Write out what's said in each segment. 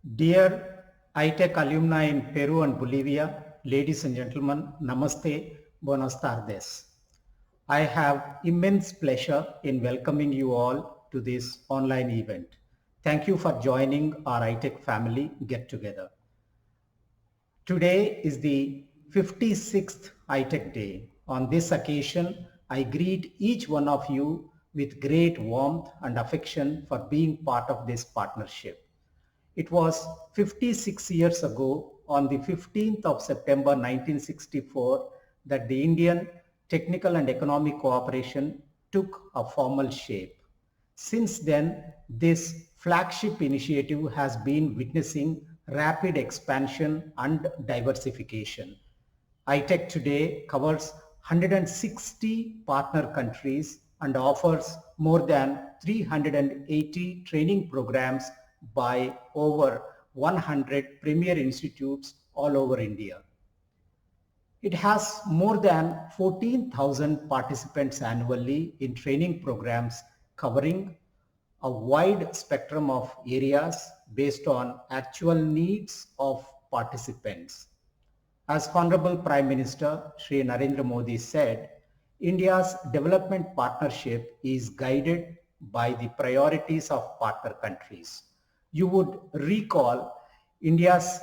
Dear iTech alumni in Peru and Bolivia, ladies and gentlemen, namaste, buenas tardes. I have immense pleasure in welcoming you all to this online event. Thank you for joining our iTech family get together. Today is the 56th iTech Day. On this occasion, I greet each one of you with great warmth and affection for being part of this partnership. It was 56 years ago, on the 15th of September 1964, that the Indian Technical and Economic Cooperation took a formal shape. Since then, this flagship initiative has been witnessing rapid expansion and diversification. iTech today covers 160 partner countries and offers more than 380 training programs by over 100 premier institutes all over India. It has more than 14,000 participants annually in training programs covering a wide spectrum of areas based on actual needs of participants. As Honorable Prime Minister Shri Narendra Modi said, India's development partnership is guided by the priorities of partner countries. You would recall India's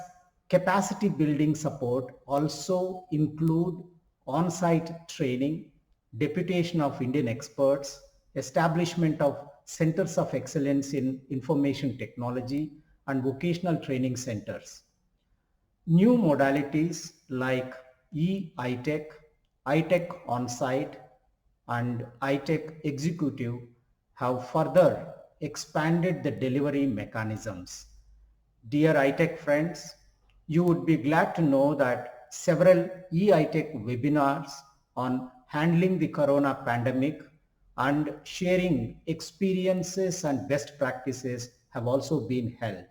capacity building support also include on-site training, deputation of Indian experts, establishment of centers of excellence in information technology and vocational training centers. New modalities like e-iTech, iTech on-site, and iTech executive have further expanded the delivery mechanisms. Dear iTech friends, you would be glad to know that several e-iTech webinars on handling the corona pandemic and sharing experiences and best practices have also been held.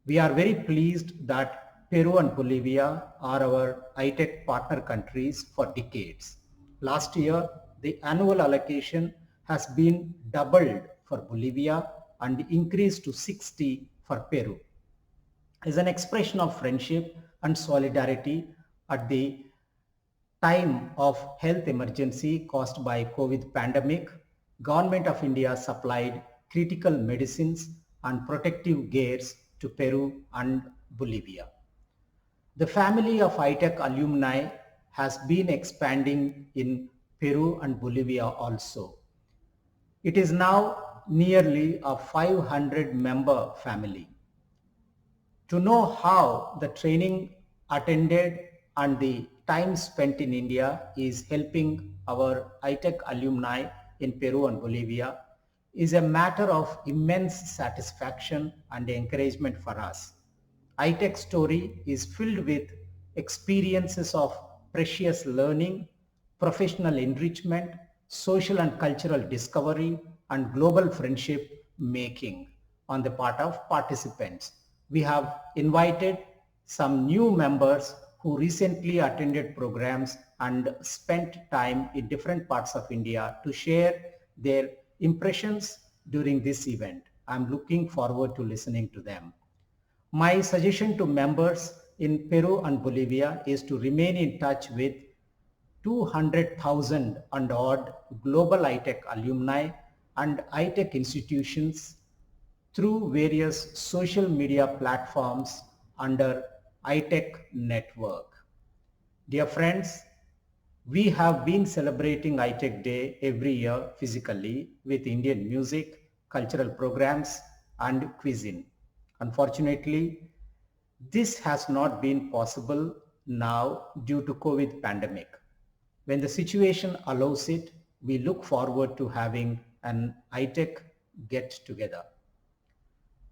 We are very pleased that Peru and Bolivia are our iTech partner countries for decades. Last year, the annual allocation has been doubled for Bolivia and increased to 60 for Peru. As an expression of friendship and solidarity at the time of health emergency caused by COVID pandemic, Government of India supplied critical medicines and protective gears to Peru and Bolivia. The family of iTech alumni has been expanding in Peru and Bolivia also. It is now nearly a 500 member family. To know how the training attended and the time spent in India is helping our iTech alumni in Peru and Bolivia is a matter of immense satisfaction and encouragement for us. iTech story is filled with experiences of precious learning, professional enrichment, social and cultural discovery, and global friendship making on the part of participants. We have invited some new members who recently attended programs and spent time in different parts of India to share their impressions during this event. I'm looking forward to listening to them. My suggestion to members in Peru and Bolivia is to remain in touch with 200,000 and odd global iTech alumni and iTech institutions through various social media platforms under iTech Network. Dear friends, we have been celebrating iTech Day every year physically with Indian music, cultural programs, and cuisine. Unfortunately, this has not been possible now due to COVID pandemic. When the situation allows it, we look forward to having an iTech get together.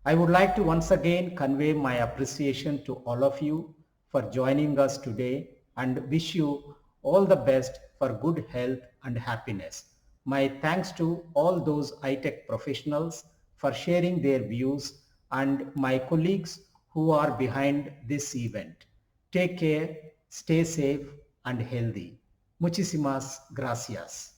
I would like to once again convey my appreciation to all of you for joining us today and wish you all the best for good health and happiness. My thanks to all those iTech professionals for sharing their views and my colleagues who are behind this event. Take care, stay safe and healthy. Muchísimas gracias.